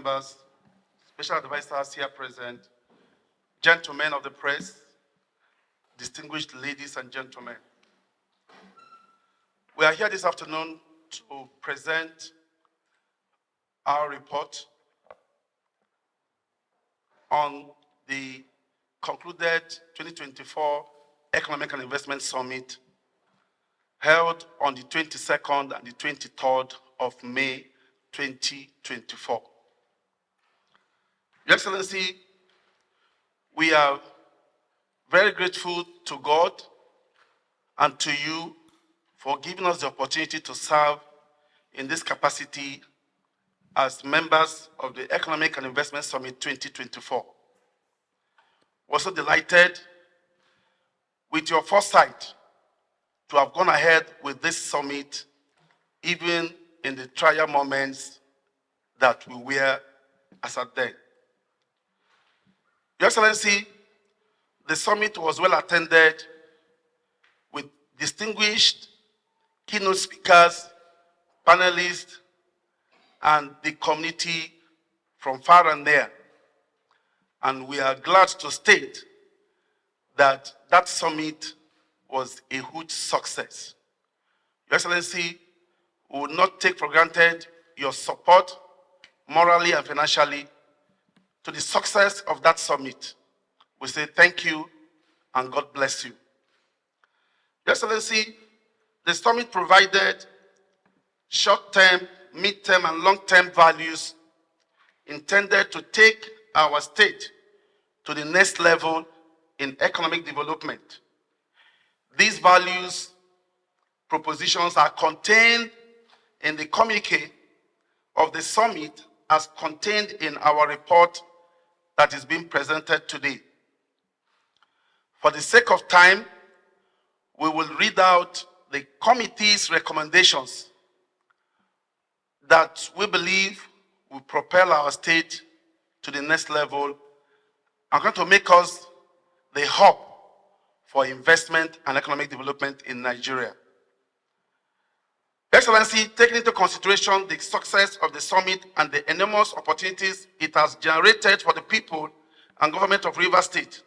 members, special advisors here present, gentlemen of the press, distinguished ladies and gentlemen. We are here this afternoon to present our report on the concluded 2024 Economic and Investment Summit held on the 22nd and the 23rd of May 2024. Your Excellency, we are very grateful to God and to you for giving us the opportunity to serve in this capacity as members of the Economic and Investment Summit 2024. We're so delighted with your foresight to have gone ahead with this summit, even in the trial moments that we were as at then. Your Excellency, the summit was well attended with distinguished keynote speakers, panelists, and the community from far and near. And we are glad to state that that summit was a huge success. Your Excellency, we will not take for granted your support, morally and financially, to the success of that summit. We say thank you and God bless you. Your Excellency, the summit provided short-term, mid-term, and long-term values intended to take our state to the next level in economic development. These values, propositions are contained in the communique of the summit as contained in our report that is being presented today. For the sake of time, we will read out the committee's recommendations that we believe will propel our state to the next level and going to make us the hub for investment and economic development in Nigeria. Excellency, taking into consideration the success of the summit and the enormous opportunities it has generated for the people and government of Rivers State,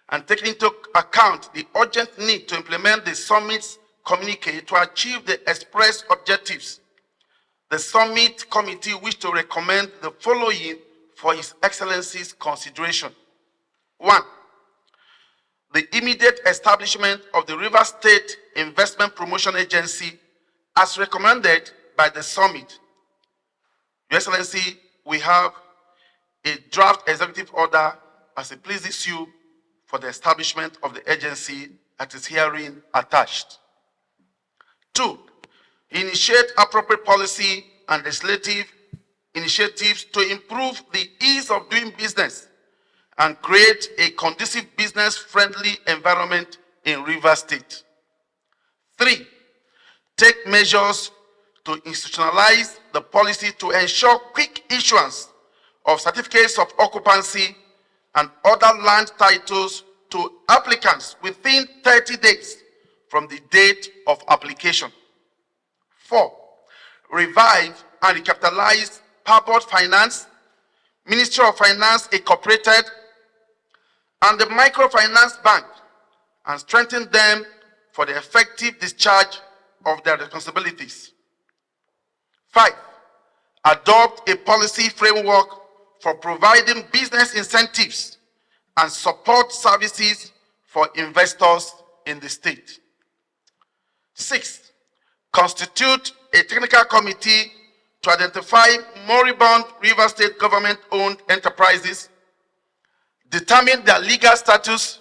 and taking into account the urgent need to implement the summit's communique to achieve the expressed objectives, the summit committee wishes to recommend the following for His Excellency's consideration. 1. The immediate establishment of the Rivers State Investment Promotion Agency as recommended by the summit. Your Excellency, we have a draft executive order as it pleases you for the establishment of the agency that is herein attached. 2. Initiate appropriate policy and legislative initiatives to improve the ease of doing business and create a conducive business-friendly environment in Rivers State. 3. Take measures to institutionalize the policy to ensure quick issuance of certificates of occupancy and other land titles to applicants within 30 days from the date of application. 4. Revive and recapitalize Parbot Finance, Ministry of Finance Incorporated, and the Microfinance Bank, and strengthen them for the effective discharge of their responsibilities. 5. Adopt a policy framework for providing business incentives and support services for investors in the state. 6. Constitute a technical committee to identify moribund Rivers State government-owned enterprises, determine their legal status,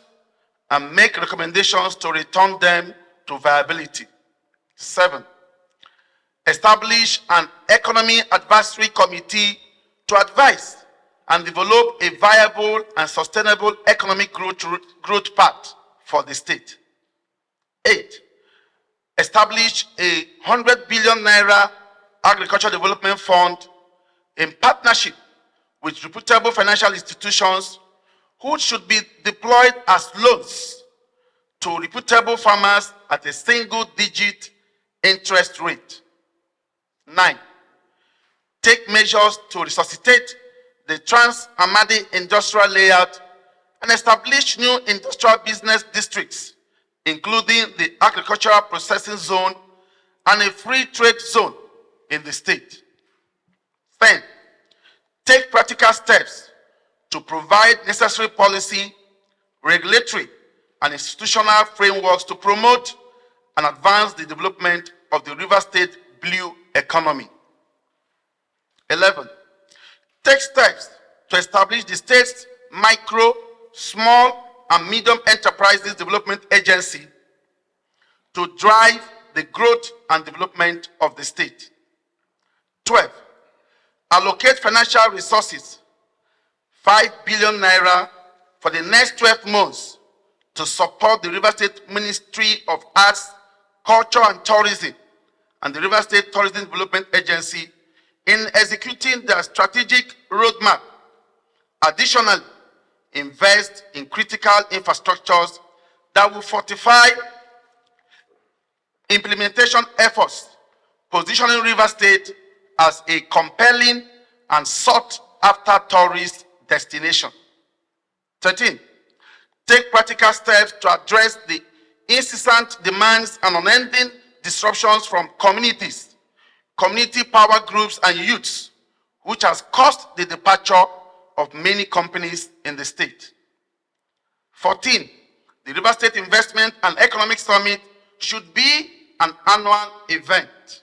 and make recommendations to return them to viability. 7. Establish an economy advisory committee to advise and develop a viable and sustainable economic growth path for the state. 8. Establish a 100 billion naira agricultural development fund in partnership with reputable financial institutions who should be deployed as loans to reputable farmers at a single-digit interest rate. 9. take measures to resuscitate the Trans-Amadi industrial layout and establish new industrial business districts, including the agricultural processing zone and a free trade zone in the state. 10. Take practical steps to provide necessary policy, regulatory, and institutional frameworks to promote and advance the development of the River State blue economy. 11. Take steps to establish the state's micro, small, and medium enterprises development agency to drive the growth and development of the state. 12. Allocate financial resources, 5 billion naira for the next 12 months to support the River State Ministry of Arts, Culture and Tourism and the River State Tourism Development Agency in executing their strategic roadmap. Additionally, invest in critical infrastructures that will fortify implementation efforts, positioning River State as a compelling and sought-after tourist destination. 13. Take practical steps to address the incessant demands and unending disruptions from communities, community power groups, and youths, which has caused the departure of many companies in the state. 14. The River State Investment and Economic Summit should be an annual event.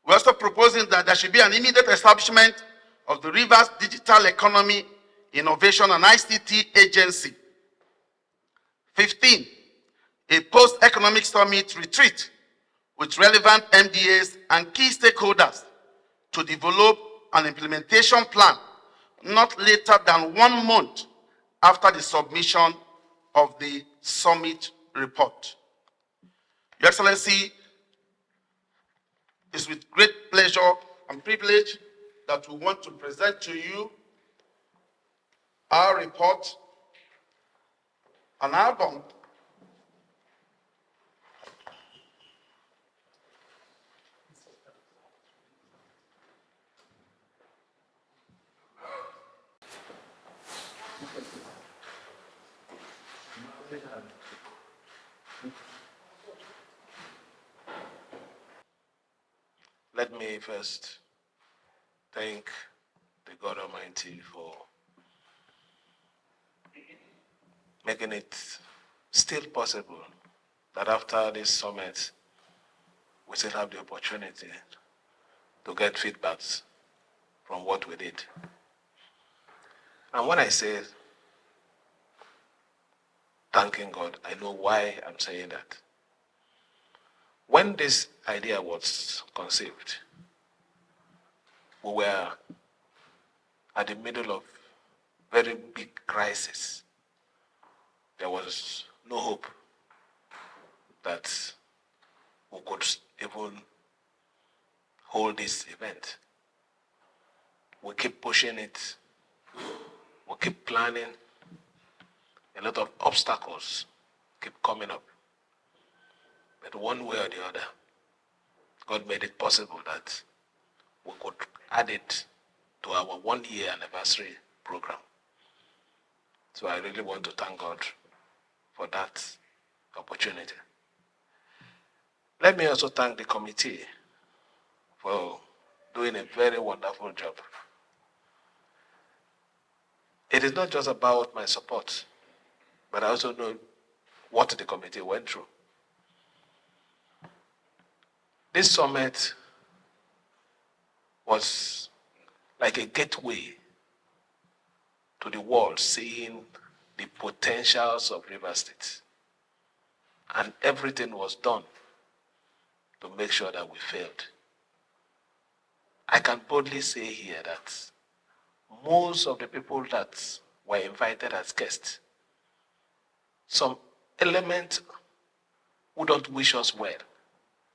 We're also proposing that there should be an immediate establishment of the Rivers Digital Economy Innovation and ICT Agency. 15. A post-economic summit retreat with relevant MDAs and key stakeholders to develop an implementation plan not later than 1 month after the submission of the summit report. Your Excellency, it's with great pleasure and privilege that we want to present to you our report, an album Let me first thank the God Almighty for making it still possible that after this summit, we still have the opportunity to get feedbacks from what we did. And when I say thanking God, I know why I'm saying that. When this idea was conceived, we were at the middle of very big crisis. There was no hope that we could even hold this event. We keep pushing it, we keep planning. A lot of obstacles keep coming up. But one way or the other, God made it possible that we could add it to our 1-year anniversary program. So I really want to thank God for that opportunity. Let me also thank the committee for doing a very wonderful job. It is not just about my support, but I also know what the committee went through. This summit was like a gateway to the world, seeing the potentials of River State. And everything was done to make sure that we failed. I can boldly say here that most of the people that were invited as guests, some element wouldn't wish us well.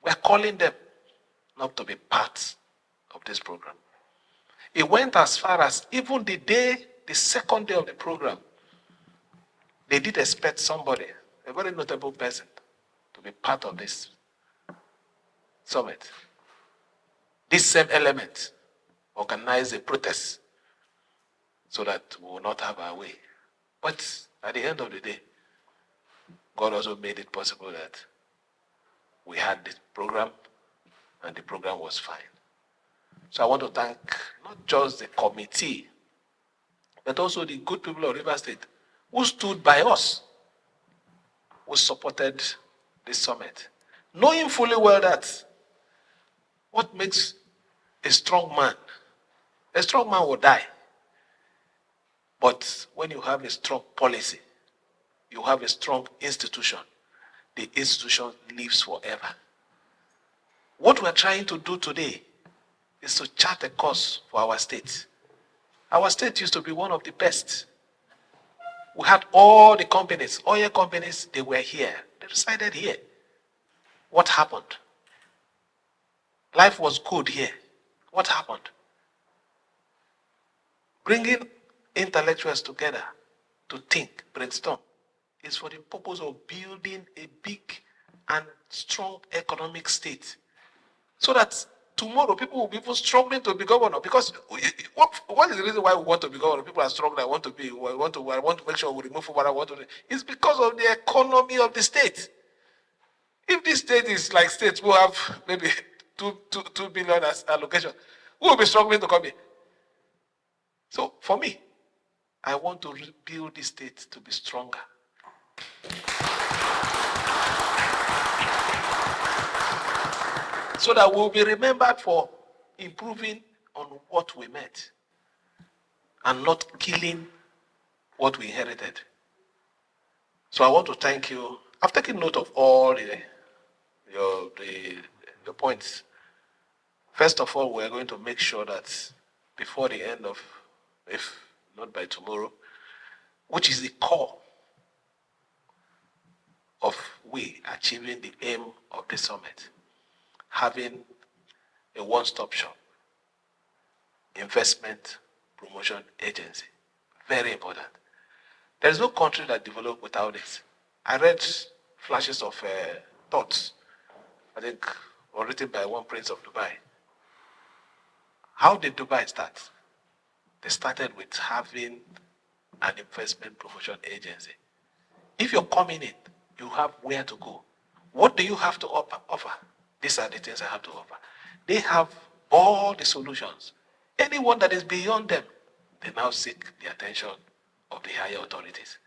We're calling them not to be part of this program. It went as far as even the second day of the program, they did expect somebody, a very notable person, to be part of this summit. this same element organize a protest so that we will not have our way. But at the end of the day, God also made it possible that we had this program and the program was fine. So I want to thank not just the committee, but also the good people of River State who stood by us, who supported this summit, knowing fully well that what makes a strong man will die. But when you have a strong policy, you have a strong institution, the institution lives forever. What we're trying to do today is to chart a course for our state. Our state used to be one of the best. We had all the companies, oil companies, they were here. They resided here. What happened? Life was good here. What happened? Bringing intellectuals together to think, brainstorm, is for the purpose of building a big and strong economic state. So that tomorrow people will be even struggling to be governor. Because what is the reason why we want to be governor? People are struggling. I want to make sure we remove Fubara. It's because of the economy of the state. If this state is like states who have maybe 2 billion as allocation, who will be struggling to come here? So for me, I want to rebuild the state to be stronger. So that we'll be remembered for improving on what we met and not killing what we inherited. So I want to thank you. I've taken note of all your points. First of all, we're going to make sure that before the end of, if not by tomorrow, which is the core of we achieving the aim of the summit, having a one-stop shop, investment promotion agency. Very important. There's no country that developed without it. I read flashes of thoughts, I think, were written by one prince of Dubai. How did Dubai start? They started with having an investment promotion agency. If you're coming in, you have where to go. What do you have to offer? These are the things I have to offer. They have all the solutions. Anyone that is beyond them, they now seek the attention of the higher authorities.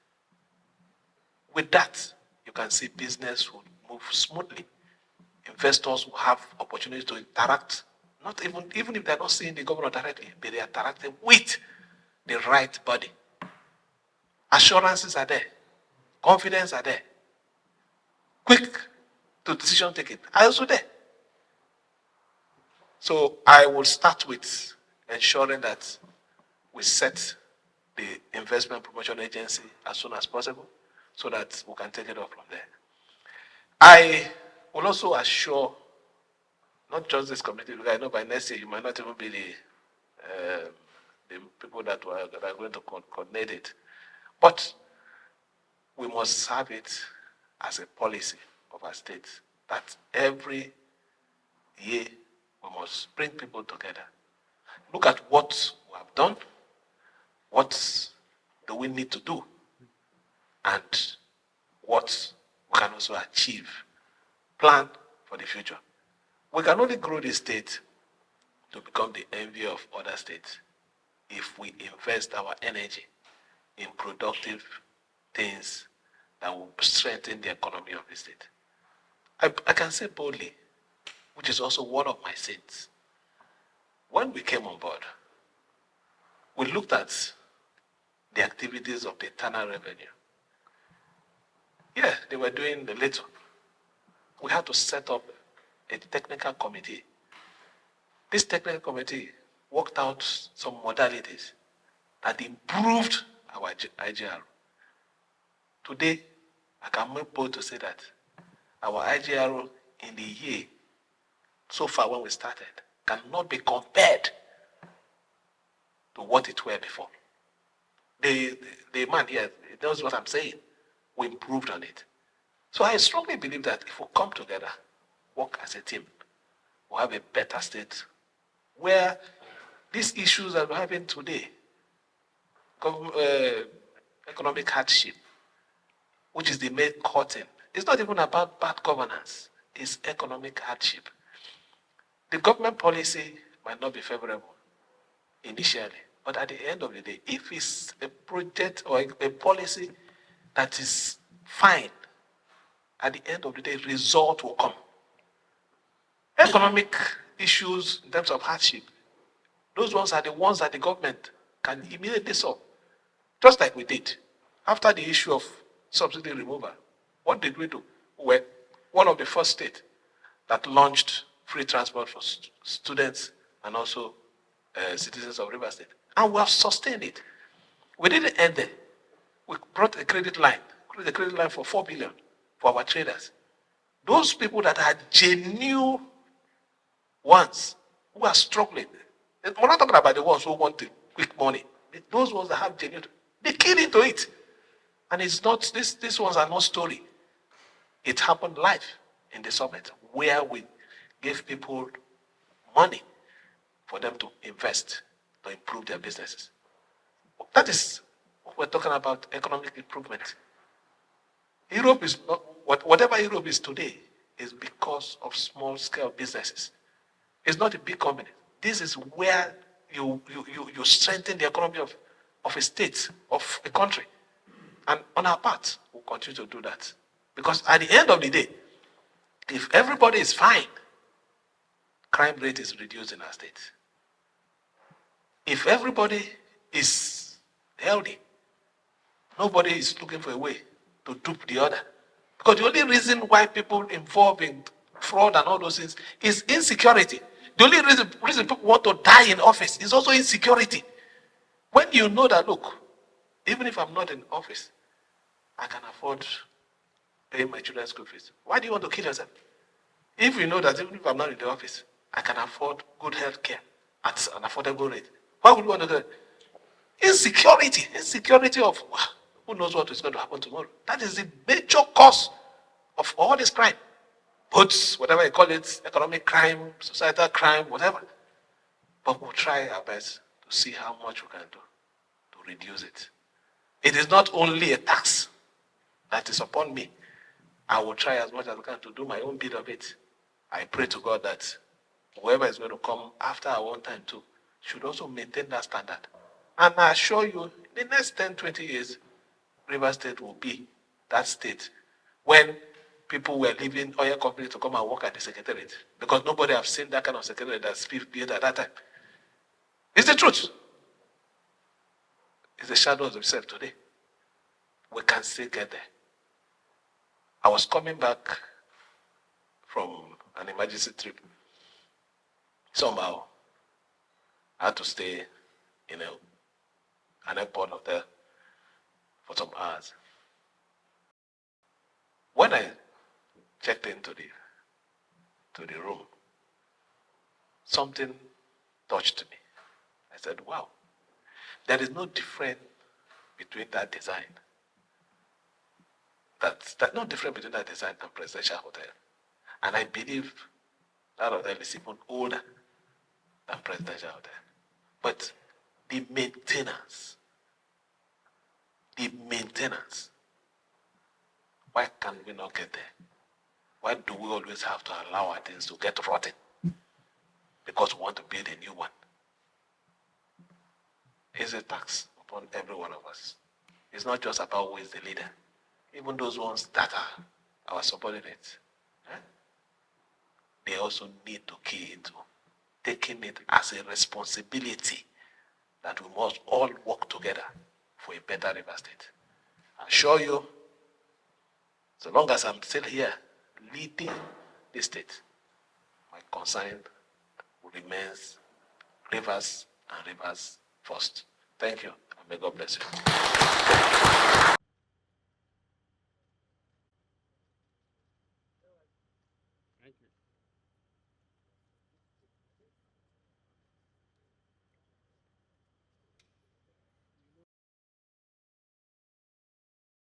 With that, you can see business will move smoothly. Investors will have opportunities to interact, not even if they're not seeing the governor directly, but they are interacting with the right body. Assurances are there. Confidence are there. Quick to decision taking are also there. So I will start with ensuring that we set the investment promotion agency as soon as possible so that we can take it off from there. I will also assure not just this committee, because I know by next year you might not even be the people that are going to coordinate it, but we must have it as a policy of our state that every year we must bring people together. Look at what we have done, what do we need to do, and what we can also achieve. Plan for the future. We can only grow the state to become the envy of other states if we invest our energy in productive things that will strengthen the economy of the state. I can say boldly, which is also one of my sins. When we came on board, we looked at the activities of the internal revenue. Yeah, they were doing the little. We had to set up a technical committee. This technical committee worked out some modalities that improved our IGR. Today, I can make bold to say that our IGR in the year, so far when we started, cannot be compared to what it were before. The man here, he knows what I'm saying. We improved on it. So I strongly believe that if we come together, work as a team, we'll have a better state where these issues that we're having today, economic hardship, which is the main curtain, it's not even about bad governance, it's economic hardship. The government policy might not be favorable initially, but at the end of the day, if it's a project or a policy that is fine, at the end of the day, result will come. Economic issues in terms of hardship, those ones are the ones that the government can immediately solve. Just like we did. After the issue of subsidy removal, what did we do? We were one of the first states that launched free transport for students and also citizens of River State. And we have sustained it. We didn't end there. We brought a credit line for 4 billion for our traders. Those people that are genuine ones who are struggling. We're not talking about the ones who want the quick money. Those ones that have genuine, they keyed into it. And it's not, these ones are not story. It happened live in the summit where we gave people money for them to invest, to improve their businesses. That is what we're talking about, economic improvement. Europe is not, whatever Europe is today is because of small scale businesses. It's not a big company. This is where you strengthen the economy of a state, of a country. And on our part, we'll continue to do that. Because at the end of the day, if everybody is fine, crime rate is reduced in our state. If everybody is healthy, nobody is looking for a way to dupe the other. Because the only reason why people involved in fraud and all those things is insecurity. The only reason people want to die in office is also insecurity. When you know that, look, even if I'm not in office, I can afford paying my children's school fees. Why do you want to kill yourself? If you know that even if I'm not in the office, I can afford good health care at an affordable rate, why would you want to do that? Insecurity of who knows what is going to happen tomorrow. That is the major cause of all this crime. Both, whatever you call it, economic crime, societal crime, whatever. But we'll try our best to see how much we can do to reduce it. It is not only a tax that is upon me. I will try as much as I can to do my own bit of it. I pray to God that whoever is going to come after our own time too should also maintain that standard. And I assure you, in the next 10, 20 years, River State will be that state when people were leaving oil companies to come and work at the secretariat. Because nobody has seen that kind of secretariat that's built at that time. It's the truth. It's the shadow of itself today. We can still get there. I was coming back from an emergency trip. Somehow, I had to stay in an airport hotel for some hours. When I checked into the room, something touched me. I said, wow, there is no difference between that design. That's no difference between that design and presidential hotel. And I believe that hotel is even older than presidential hotel. But the maintenance, why can we not get there? Why do we always have to allow our things to get rotten? Because we want to build a new one. It's a tax upon every one of us. It's not just about who is the leader. Even those ones that are our subordinates, they also need to key into taking it as a responsibility that we must all work together for a better River State. I assure you, so long as I'm still here leading the state, my concern remains rivers and rivers first. Thank you, and may God bless you.